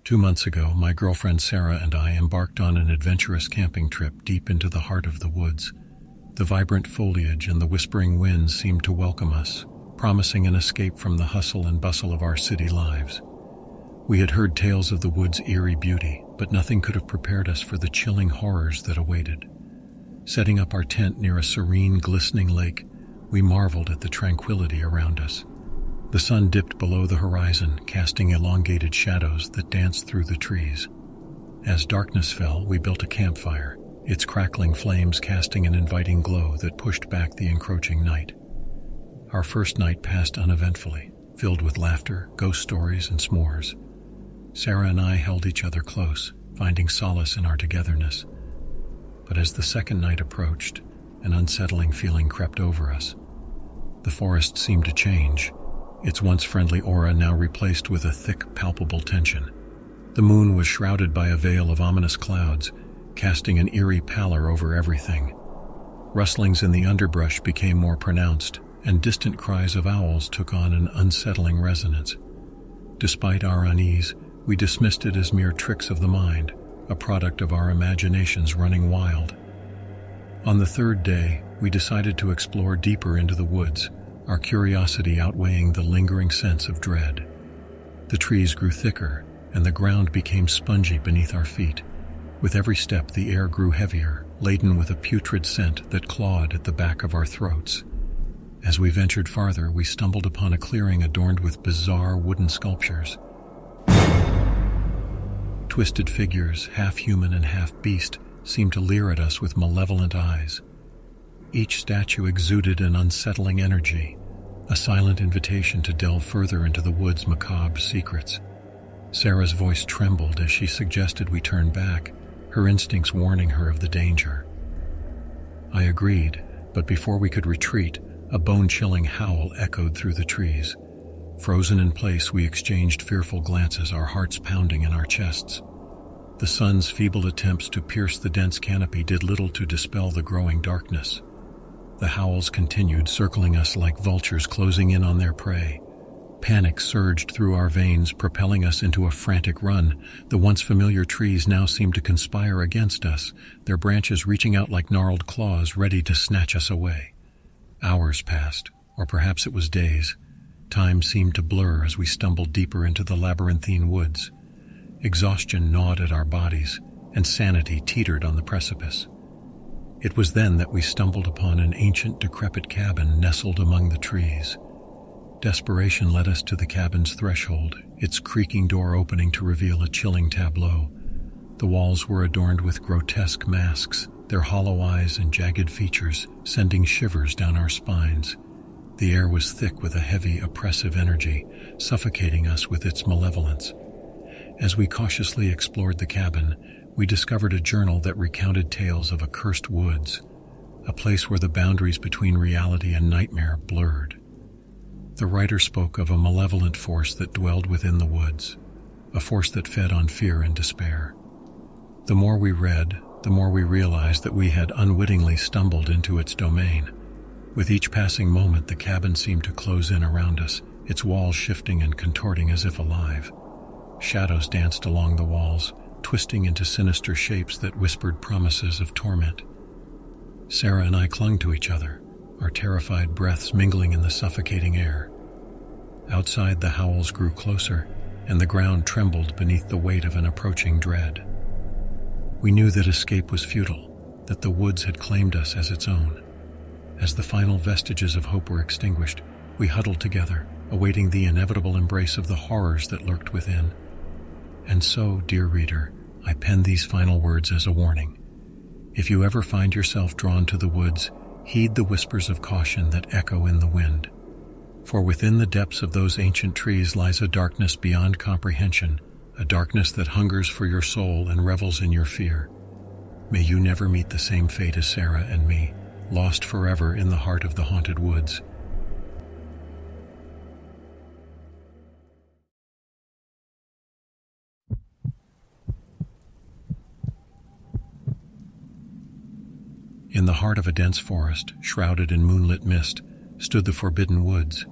2 months ago, my girlfriend Sarah and I embarked on an adventurous camping trip deep into the heart of the woods. The vibrant foliage and the whispering winds seemed to welcome us, promising an escape from the hustle and bustle of our city lives. We had heard tales of the wood's eerie beauty, but nothing could have prepared us for the chilling horrors that awaited. Setting up our tent near a serene, glistening lake, we marveled at the tranquility around us. The sun dipped below the horizon, casting elongated shadows that danced through the trees. As darkness fell, we built a campfire, its crackling flames casting an inviting glow that pushed back the encroaching night. Our first night passed uneventfully, filled with laughter, ghost stories, and s'mores. Sarah and I held each other close, finding solace in our togetherness. But as the second night approached, an unsettling feeling crept over us. The forest seemed to change, its once friendly aura now replaced with a thick, palpable tension. The moon was shrouded by a veil of ominous clouds, casting an eerie pallor over everything. Rustlings in the underbrush became more pronounced, and distant cries of owls took on an unsettling resonance. Despite our unease, we dismissed it as mere tricks of the mind, a product of our imaginations running wild. On the third day, we decided to explore deeper into the woods, our curiosity outweighing the lingering sense of dread. The trees grew thicker, and the ground became spongy beneath our feet. With every step, the air grew heavier, laden with a putrid scent that clawed at the back of our throats. As we ventured farther, we stumbled upon a clearing adorned with bizarre wooden sculptures. Twisted figures, half human and half beast, seemed to leer at us with malevolent eyes. Each statue exuded an unsettling energy, a silent invitation to delve further into the wood's macabre secrets. Sarah's voice trembled as she suggested we turn back, her instincts warning her of the danger. I agreed, but before we could retreat, a bone-chilling howl echoed through the trees. Frozen in place, we exchanged fearful glances, our hearts pounding in our chests. The sun's feeble attempts to pierce the dense canopy did little to dispel the growing darkness. The howls continued, circling us like vultures closing in on their prey. Panic surged through our veins, propelling us into a frantic run. The once familiar trees now seemed to conspire against us, their branches reaching out like gnarled claws, ready to snatch us away. Hours passed, or perhaps it was days. Time seemed to blur as we stumbled deeper into the labyrinthine woods. Exhaustion gnawed at our bodies, and sanity teetered on the precipice. It was then that we stumbled upon an ancient, decrepit cabin nestled among the trees. Desperation led us to the cabin's threshold, its creaking door opening to reveal a chilling tableau. The walls were adorned with grotesque masks, their hollow eyes and jagged features sending shivers down our spines. The air was thick with a heavy, oppressive energy, suffocating us with its malevolence. As we cautiously explored the cabin, we discovered a journal that recounted tales of accursed woods, a place where the boundaries between reality and nightmare blurred. The writer spoke of a malevolent force that dwelled within the woods, a force that fed on fear and despair. The more we read, the more we realized that we had unwittingly stumbled into its domain. With each passing moment, the cabin seemed to close in around us, its walls shifting and contorting as if alive. Shadows danced along the walls, twisting into sinister shapes that whispered promises of torment. Sarah and I clung to each other, our terrified breaths mingling in the suffocating air. Outside, the howls grew closer, and the ground trembled beneath the weight of an approaching dread. We knew that escape was futile, that the woods had claimed us as its own. As the final vestiges of hope were extinguished, we huddled together, awaiting the inevitable embrace of the horrors that lurked within. And so, dear reader, I pen these final words as a warning. If you ever find yourself drawn to the woods, heed the whispers of caution that echo in the wind. For within the depths of those ancient trees lies a darkness beyond comprehension, a darkness that hungers for your soul and revels in your fear. May you never meet the same fate as Sarah and me, lost forever in the heart of the haunted woods. In the heart of a dense forest, shrouded in moonlit mist, stood the Forbidden Woods.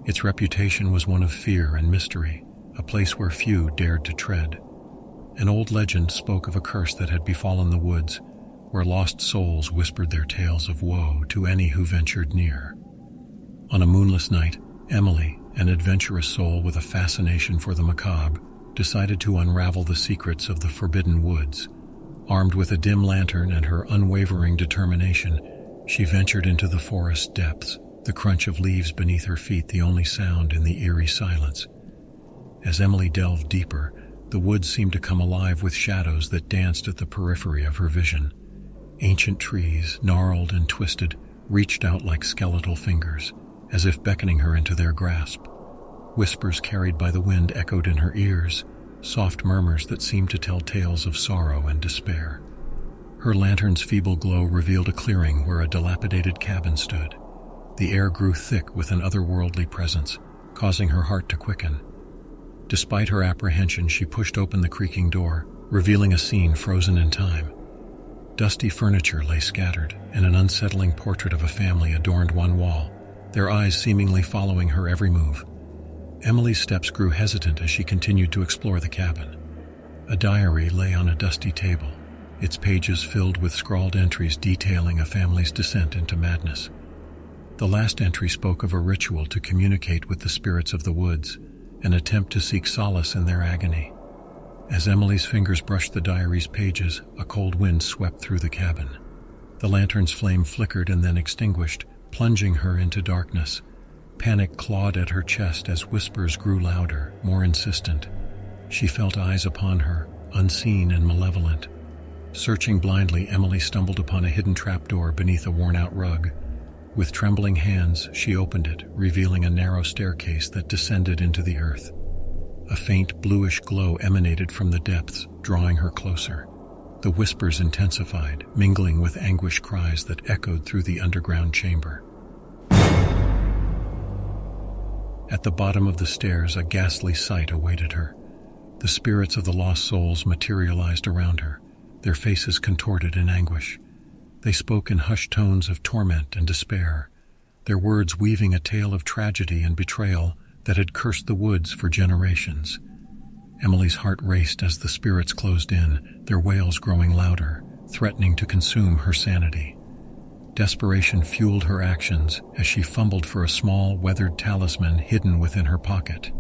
Its reputation was one of fear and mystery, a place where few dared to tread. An old legend spoke of a curse that had befallen the woods, where lost souls whispered their tales of woe to any who ventured near. On a moonless night, Emily, an adventurous soul with a fascination for the macabre, decided to unravel the secrets of the forbidden woods. Armed with a dim lantern and her unwavering determination, she ventured into the forest depths, the crunch of leaves beneath her feet the only sound in the eerie silence. As Emily delved deeper, the woods seemed to come alive with shadows that danced at the periphery of her vision. Ancient trees, gnarled and twisted, reached out like skeletal fingers, as if beckoning her into their grasp. Whispers carried by the wind echoed in her ears, soft murmurs that seemed to tell tales of sorrow and despair. Her lantern's feeble glow revealed a clearing where a dilapidated cabin stood. The air grew thick with an otherworldly presence, causing her heart to quicken. Despite her apprehension, she pushed open the creaking door, revealing a scene frozen in time. Dusty furniture lay scattered, and an unsettling portrait of a family adorned one wall, their eyes seemingly following her every move. Emily's steps grew hesitant as she continued to explore the cabin. A diary lay on a dusty table, its pages filled with scrawled entries detailing a family's descent into madness. The last entry spoke of a ritual to communicate with the spirits of the woods, an attempt to seek solace in their agony. As Emily's fingers brushed the diary's pages, a cold wind swept through the cabin. The lantern's flame flickered and then extinguished, plunging her into darkness. Panic clawed at her chest as whispers grew louder, more insistent. She felt eyes upon her, unseen and malevolent. Searching blindly, Emily stumbled upon a hidden trapdoor beneath a worn-out rug. With trembling hands, she opened it, revealing a narrow staircase that descended into the earth. A faint bluish glow emanated from the depths, drawing her closer. The whispers intensified, mingling with anguished cries that echoed through the underground chamber. At the bottom of the stairs, a ghastly sight awaited her. The spirits of the lost souls materialized around her, their faces contorted in anguish. They spoke in hushed tones of torment and despair, their words weaving a tale of tragedy and betrayal that had cursed the woods for generations. Emily's heart raced as the spirits closed in, their wails growing louder, threatening to consume her sanity. Desperation fueled her actions as she fumbled for a small, weathered talisman hidden within her pocket.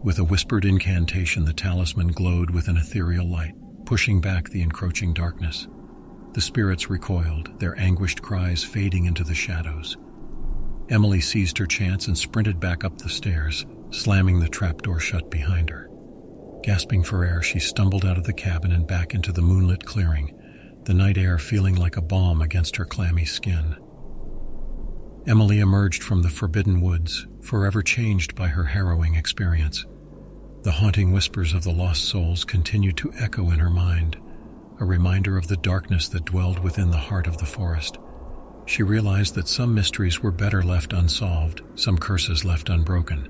With a whispered incantation, the talisman glowed with an ethereal light, pushing back the encroaching darkness. The spirits recoiled, their anguished cries fading into the shadows. Emily seized her chance and sprinted back up the stairs, slamming the trapdoor shut behind her. Gasping for air, she stumbled out of the cabin and back into the moonlit clearing, the night air feeling like a balm against her clammy skin. Emily emerged from the forbidden woods, forever changed by her harrowing experience. The haunting whispers of the lost souls continued to echo in her mind, a reminder of the darkness that dwelled within the heart of the forest. She realized that some mysteries were better left unsolved, some curses left unbroken.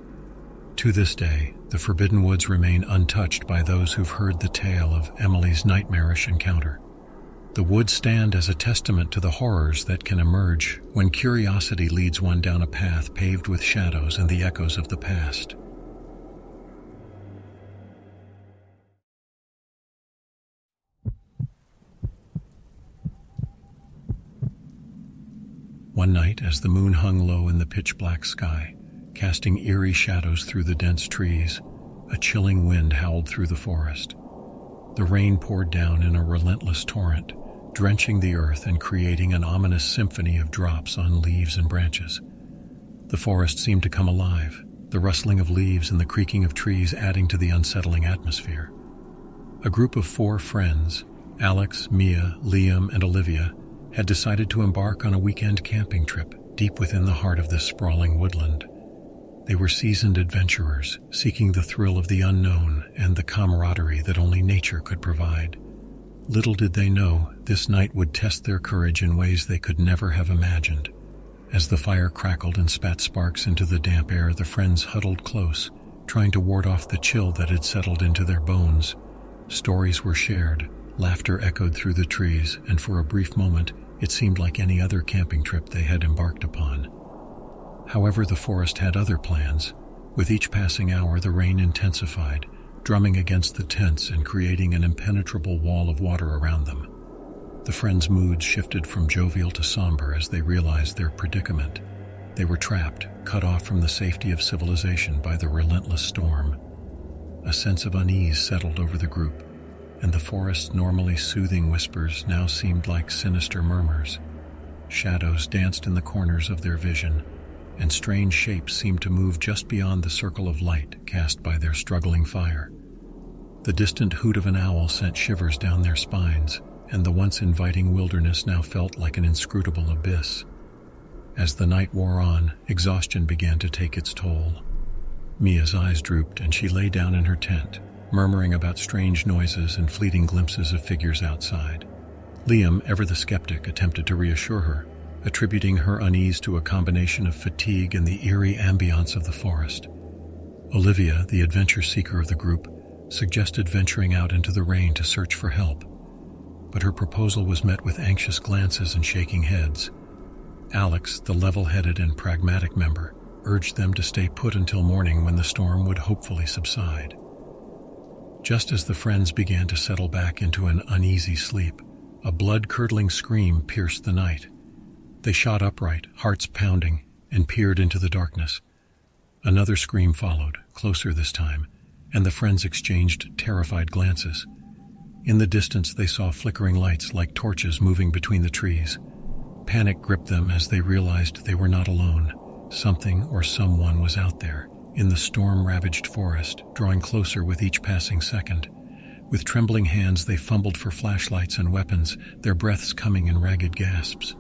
To this day, the forbidden woods remain untouched by those who've heard the tale of Emily's nightmarish encounter. The woods stand as a testament to the horrors that can emerge when curiosity leads one down a path paved with shadows and the echoes of the past. One night, as the moon hung low in the pitch-black sky, casting eerie shadows through the dense trees, a chilling wind howled through the forest. The rain poured down in a relentless torrent, drenching the earth and creating an ominous symphony of drops on leaves and branches. The forest seemed to come alive, the rustling of leaves and the creaking of trees adding to the unsettling atmosphere. A group of 4 friends, Alex, Mia, Liam, and Olivia, had decided to embark on a weekend camping trip deep within the heart of this sprawling woodland. They were seasoned adventurers, seeking the thrill of the unknown and the camaraderie that only nature could provide. Little did they know, this night would test their courage in ways they could never have imagined. As the fire crackled and spat sparks into the damp air, the friends huddled close, trying to ward off the chill that had settled into their bones. Stories were shared, laughter echoed through the trees, and for a brief moment, it seemed like any other camping trip they had embarked upon. However, the forest had other plans. With each passing hour, the rain intensified, drumming against the tents and creating an impenetrable wall of water around them. The friends' moods shifted from jovial to somber as they realized their predicament. They were trapped, cut off from the safety of civilization by the relentless storm. A sense of unease settled over the group, and the forest's normally soothing whispers now seemed like sinister murmurs. Shadows danced in the corners of their vision, and strange shapes seemed to move just beyond the circle of light cast by their struggling fire. The distant hoot of an owl sent shivers down their spines, and the once inviting wilderness now felt like an inscrutable abyss. As the night wore on, exhaustion began to take its toll. Mia's eyes drooped, and she lay down in her tent, murmuring about strange noises and fleeting glimpses of figures outside. Liam, ever the skeptic, attempted to reassure her, attributing her unease to a combination of fatigue and the eerie ambience of the forest. Olivia, the adventure seeker of the group, suggested venturing out into the rain to search for help, but her proposal was met with anxious glances and shaking heads. Alex, the level-headed and pragmatic member, urged them to stay put until morning when the storm would hopefully subside. Just as the friends began to settle back into an uneasy sleep, a blood-curdling scream pierced the night. They shot upright, hearts pounding, and peered into the darkness. Another scream followed, closer this time, and the friends exchanged terrified glances. In the distance, they saw flickering lights like torches moving between the trees. Panic gripped them as they realized they were not alone. Something or someone was out there, in the storm-ravaged forest, drawing closer with each passing second. With trembling hands, they fumbled for flashlights and weapons, their breaths coming in ragged gasps.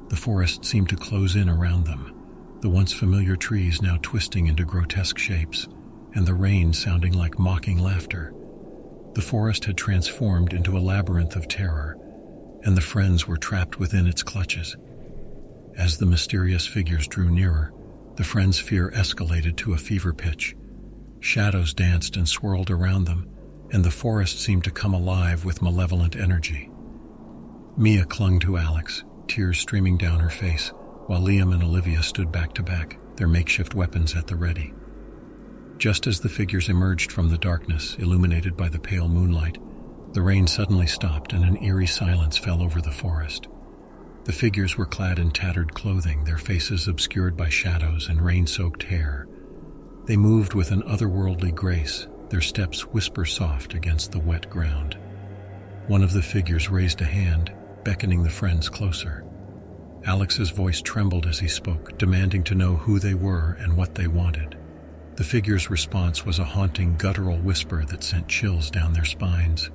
The forest seemed to close in around them, the once familiar trees now twisting into grotesque shapes, and the rain sounding like mocking laughter. The forest had transformed into a labyrinth of terror, and the friends were trapped within its clutches. As the mysterious figures drew nearer, the friends' fear escalated to a fever pitch. Shadows danced and swirled around them, and the forest seemed to come alive with malevolent energy. Mia clung to Alex, tears streaming down her face, while Liam and Olivia stood back to back, their makeshift weapons at the ready. Just as the figures emerged from the darkness, illuminated by the pale moonlight, the rain suddenly stopped and an eerie silence fell over the forest. The figures were clad in tattered clothing, their faces obscured by shadows and rain-soaked hair. They moved with an otherworldly grace, their steps whisper-soft against the wet ground. One of the figures raised a hand, beckoning the friends closer. Alex's voice trembled as he spoke, demanding to know who they were and what they wanted. The figure's response was a haunting, guttural whisper that sent chills down their spines.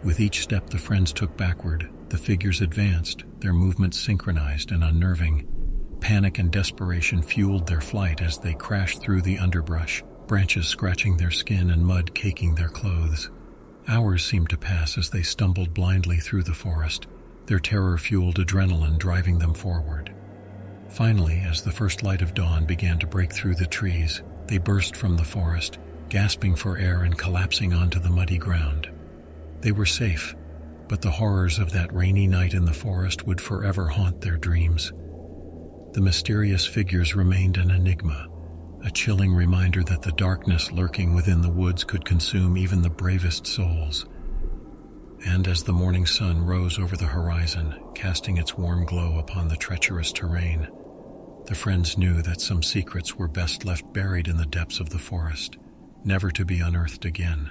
With each step the friends took backward, the figures advanced, their movements synchronized and unnerving. Panic and desperation fueled their flight as they crashed through the underbrush, branches scratching their skin and mud caking their clothes. Hours seemed to pass as they stumbled blindly through the forest, their terror-fueled adrenaline driving them forward. Finally, as the first light of dawn began to break through the trees, they burst from the forest, gasping for air and collapsing onto the muddy ground. They were safe, but the horrors of that rainy night in the forest would forever haunt their dreams. The mysterious figures remained an enigma, a chilling reminder that the darkness lurking within the woods could consume even the bravest souls. And as the morning sun rose over the horizon, casting its warm glow upon the treacherous terrain, the friends knew that some secrets were best left buried in the depths of the forest, never to be unearthed again.